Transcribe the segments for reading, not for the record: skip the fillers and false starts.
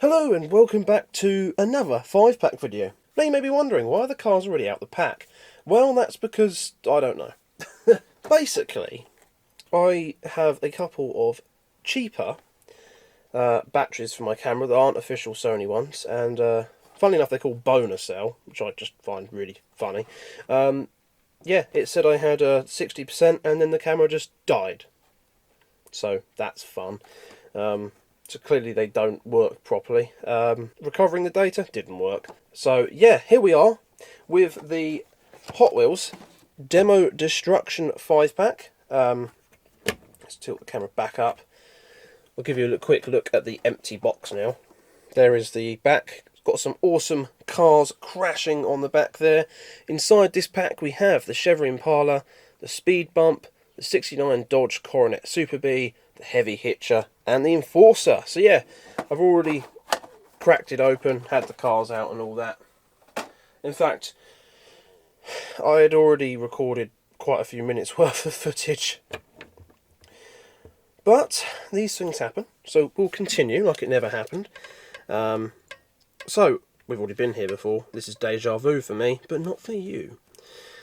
Hello and welcome back to another 5-pack video. Now you may be wondering, why are the cars already out the pack? Well, that's because, I don't know. Basically, I have a couple of cheaper batteries for my camera that aren't official Sony ones, and funnily enough they're called bonus cell, which I just find really funny. Yeah, it said I had 60% and then the camera just died. So that's fun. So clearly they don't work properly. Recovering the data didn't work. So yeah, here we are with the Hot Wheels Demo Destruction 5-pack. Let's tilt the camera back up. I'll give you a quick look at the empty box now. There is the back. It's got some awesome cars crashing on the back there. Inside this pack we have the Chevy Impala, the Speed Bump, the 69 Dodge Coronet Super Bee, the Heavy Hitcher, and the Enforcer. So yeah, I've already cracked it open, had the cars out and all that. In fact, I had already recorded quite a few minutes worth of footage. But these things happen, so we'll continue like it never happened. So, we've already been here before. This is deja vu for me, but not for you.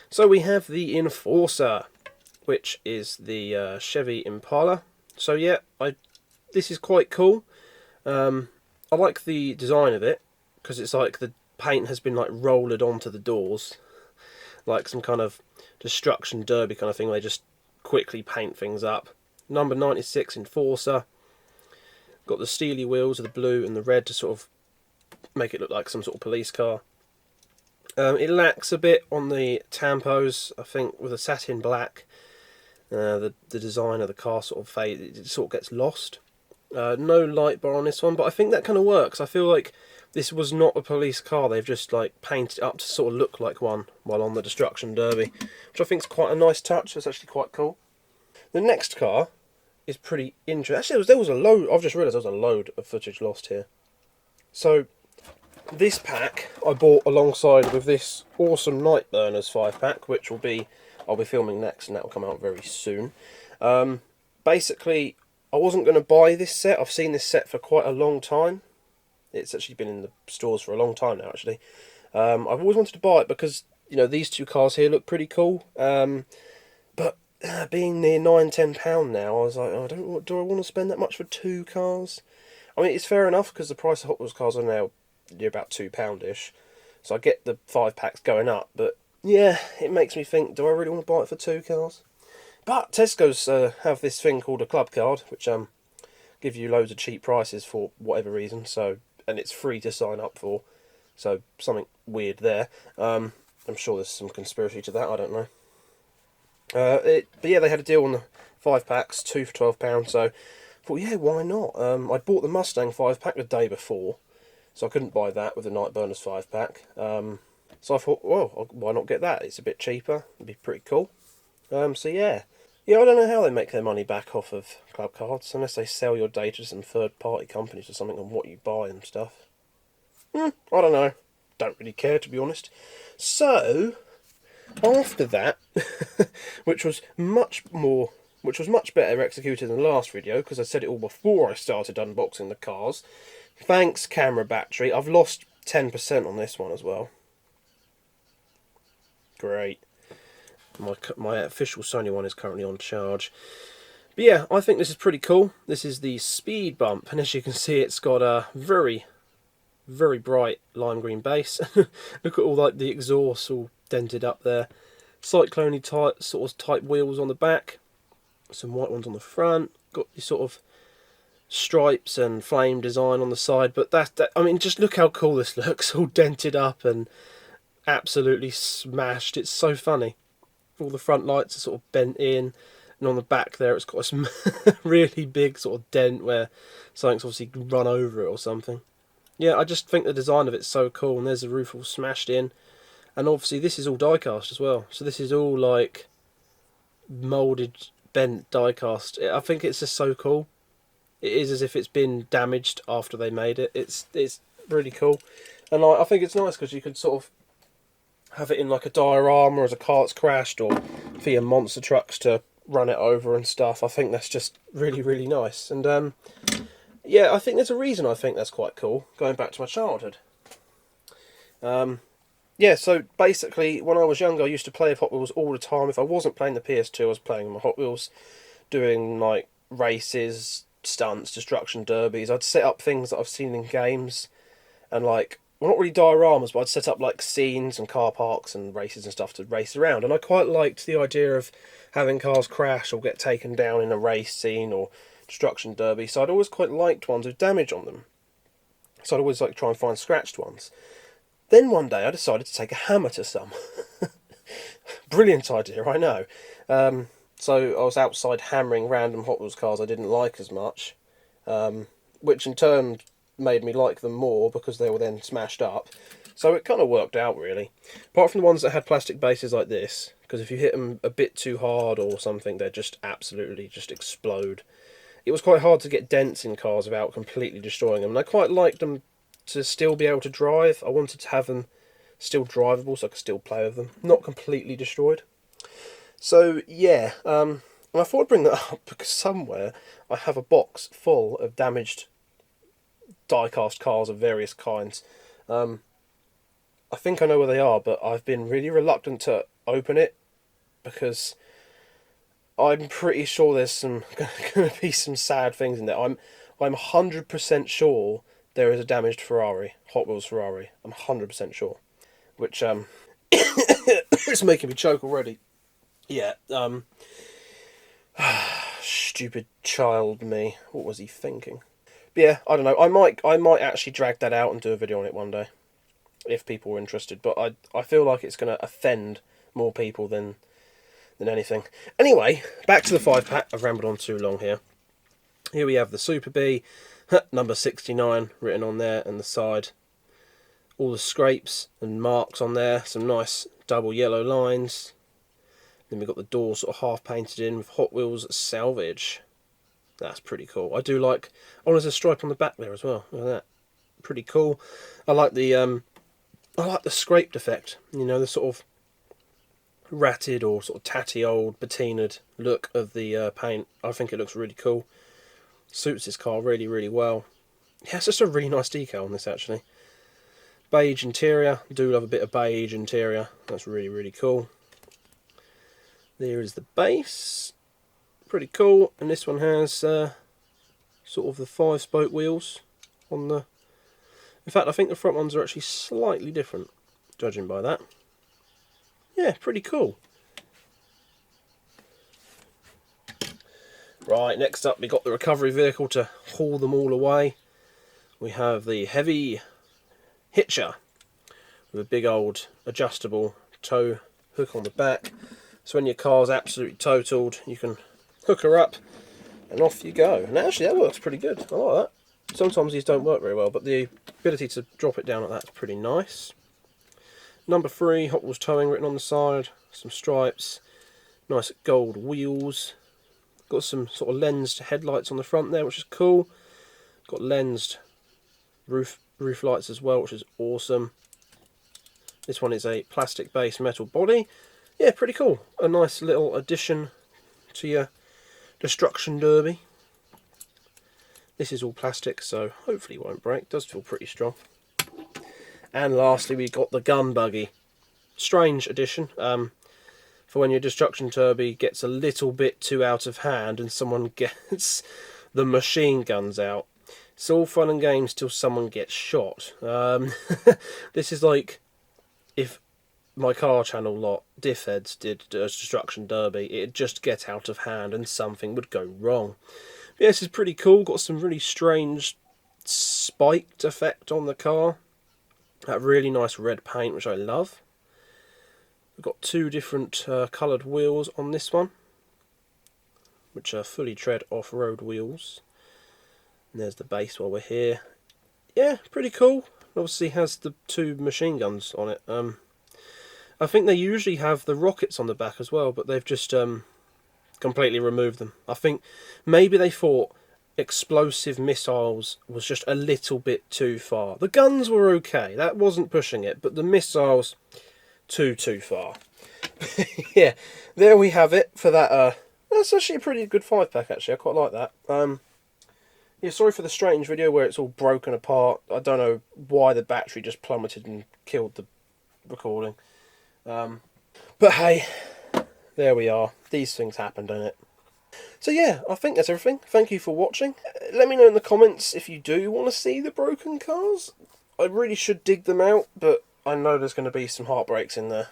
So we have the Enforcer, which is the Chevy Impala. So yeah, this is quite cool. I like the design of it, because it's like the paint has been like rolled onto the doors, like some kind of destruction derby kind of thing. They just quickly paint things up. Number 96 Enforcer. Got the steely wheels of the blue and the red to sort of make it look like some sort of police car. It lacks a bit on the tampos, I think, with a satin black. The design of the car sort of fades, it sort of gets lost. No light bar on this one, but I think that kind of works. I feel like this was not a police car, they've just like painted it up to sort of look like one while on the Destruction Derby, which I think is quite a nice touch. It's actually quite cool. The next car is pretty interesting. Actually, there was a load, I've just realised there was a load of footage lost here. So, this pack I bought alongside with this awesome Nightburners 5-pack, which I'll be filming next, and that will come out very soon. Basically, I wasn't going to buy this set. I've seen this set for quite a long time. It's actually been in the stores for a long time now, actually. I've always wanted to buy it because, you know, these two cars here look pretty cool. But being near £9–10 now, I was like, oh, do I want to spend that much for two cars? I mean, it's fair enough because the price of Hot Wheels cars are now near about £2-ish. So I get the 5-packs going up, but yeah, it makes me think, do I really want to buy it for two cars? But Tesco's have this thing called a club card, which give you loads of cheap prices for whatever reason, and it's free to sign up for, so something weird there. I'm sure there's some conspiracy to that, I don't know. But yeah, they had a deal on the 5-packs, 2 for £12, so I thought, yeah, why not? I bought the Mustang 5-pack the day before, so I couldn't buy that with the Nightburners 5-pack. So I thought, well, why not get that? It's a bit cheaper, it'd be pretty cool. So yeah. Yeah, I don't know how they make their money back off of club cards, unless they sell your data to some third-party companies or something on what you buy and stuff. I don't know. Don't really care, to be honest. So, after that, which was much better executed than the last video, because I said it all before I started unboxing the cars. Thanks, camera battery. I've lost 10% on this one as well. Great. My official Sony one is currently on charge. But yeah, I think this is pretty cool. This is the Speed Bump, and as you can see, it's got a very, very bright lime green base. Look at all like the exhaust all dented up there. Cyclone type sort of type wheels on the back. Some white ones on the front. Got these sort of stripes and flame design on the side. But I mean, just look how cool this looks. All dented up and absolutely smashed. It's so funny. All the front lights are sort of bent in, and on the back there it's got some really big sort of dent where something's obviously run over it or something. Yeah, I just think the design of it's so cool, and there's the roof all smashed in, and obviously this is all die-cast as well, so this is all like moulded, bent die-cast. I think it's just so cool. It is as if it's been damaged after they made it. It's really cool, and I think it's nice because you can sort of have it in like a diorama as a car's crashed, or for your monster trucks to run it over and stuff. I think that's just really, really nice. And Yeah, I think there's a reason I think that's quite cool, going back to my childhood. Yeah, so basically, when I was younger, I used to play with Hot Wheels all the time. If I wasn't playing the PS2, I was playing my Hot Wheels, doing like races, stunts, destruction derbies. I'd set up things that I've seen in games, and like, well, not really dioramas, but I'd set up like scenes and car parks and races and stuff to race around. And I quite liked the idea of having cars crash or get taken down in a race scene or destruction derby. So I'd always quite liked ones with damage on them. So I'd always like try and find scratched ones. Then one day I decided to take a hammer to some. Brilliant idea, I know. So I was outside hammering random Hot Wheels cars I didn't like as much, which in turn made me like them more because they were then smashed up. So it kind of worked out, really. Apart from the ones that had plastic bases like this, because if you hit them a bit too hard or something, they just absolutely just explode. It was quite hard to get dents in cars without completely destroying them, and I quite liked them to still be able to drive. I wanted to have them still drivable so I could still play with them, not completely destroyed. So yeah, and I thought I'd bring that up because somewhere I have a box full of damaged die-cast cars of various kinds. I think I know where they are, but I've been really reluctant to open it because I'm pretty sure there's some going to be some sad things in there. I'm 100% sure there is a damaged Ferrari, Hot Wheels Ferrari. I'm 100% sure, which it's making me choke already. Yeah, stupid child me. What was he thinking? But yeah, I don't know. I might actually drag that out and do a video on it one day, if people are interested. But I feel like it's going to offend more people than anything. Anyway, back to the 5-pack. I've rambled on too long here. Here we have the Super Bee, number 69 written on there and the side. All the scrapes and marks on there. Some nice double yellow lines. Then we've got the door sort of half painted in with Hot Wheels Salvage. That's pretty cool. I do like... Oh, there's a stripe on the back there as well. Look at that. Pretty cool. I like the scraped effect. You know, the sort of ratted or sort of tatty old patinaed look of the paint. I think it looks really cool. Suits this car really, really well. Yeah, it's just a really nice decal on this, actually. Beige interior. I do love a bit of beige interior. That's really, really cool. There is the base. Pretty cool. And this one has sort of the 5-spoke wheels on the... In fact, I think the front ones are actually slightly different, judging by that. Yeah, pretty cool. Right, next up we got the recovery vehicle to haul them all away. We have the heavy hitcher with a big old adjustable tow hook on the back. So when your car's absolutely totaled, you can hook her up and off you go. And actually that works pretty good. I like that. Sometimes these don't work very well, but the ability to drop it down like that is pretty nice. Number 3, Hot Wheels Towing written on the side. Some stripes. Nice gold wheels. Got some sort of lensed headlights on the front there, which is cool. Got lensed roof lights as well, which is awesome. This one is a plastic based metal body. Yeah, pretty cool. A nice little addition to your destruction derby. This is all plastic, so hopefully it won't break. It does feel pretty strong. And lastly, we got the gun buggy. Strange addition. For when your destruction derby gets a little bit too out of hand and someone gets the machine guns out. It's all fun and games till someone gets shot. This is like if my car channel lot, Diffheads, did a destruction derby, it'd just get out of hand and something would go wrong. But yeah, this is pretty cool. Got some really strange spiked effect on the car. That really nice red paint, which I love. We've got 2 different coloured wheels on this one, which are fully tread off-road wheels. And there's the base while we're here. Yeah, pretty cool. Obviously has the 2 machine guns on it. I think they usually have the rockets on the back as well, but they've just completely removed them. I think maybe they thought explosive missiles was just a little bit too far. The guns were okay, that wasn't pushing it, but the missiles, too far. Yeah, there we have it for that. That's actually a pretty good 5-pack, actually. I quite like that. Yeah, sorry for the strange video where it's all broken apart. I don't know why the battery just plummeted and killed the recording. But hey, there we are. These things happen, don't it? So yeah, I think that's everything. Thank you for watching. Let me know in the comments if you do want to see the broken cars. I really should dig them out, but I know there's going to be some heartbreaks in there.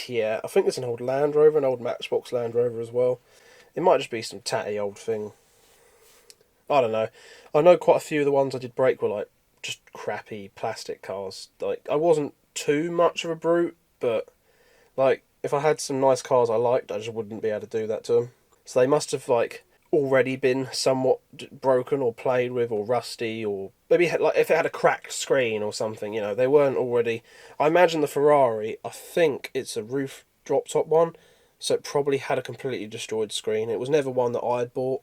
Yeah, I think there's an old Land Rover, an old Matchbox Land Rover as well. It might just be some tatty old thing. I don't know. I know quite a few of the ones I did break were like just crappy plastic cars. Like, I wasn't too much of a brute, but like, if I had some nice cars I liked, I just wouldn't be able to do that to them. So they must have like already been somewhat broken or played with or rusty, or maybe like if it had a cracked screen or something. They weren't already. I imagine the Ferrari. I think it's a roof drop top one, so it probably had a completely destroyed screen. It was never one that I'd bought.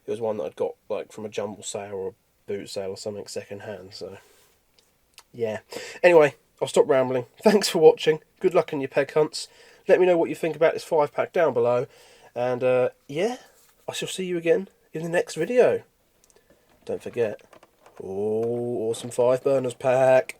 It was one that I'd got like from a jumble sale or a boot sale or something second hand. So yeah. Anyway, I'll stop rambling. Thanks for watching. Good luck in your peg hunts. Let me know what you think about this 5-pack down below. And yeah, I shall see you again in the next video. Don't forget, awesome 5 burners pack.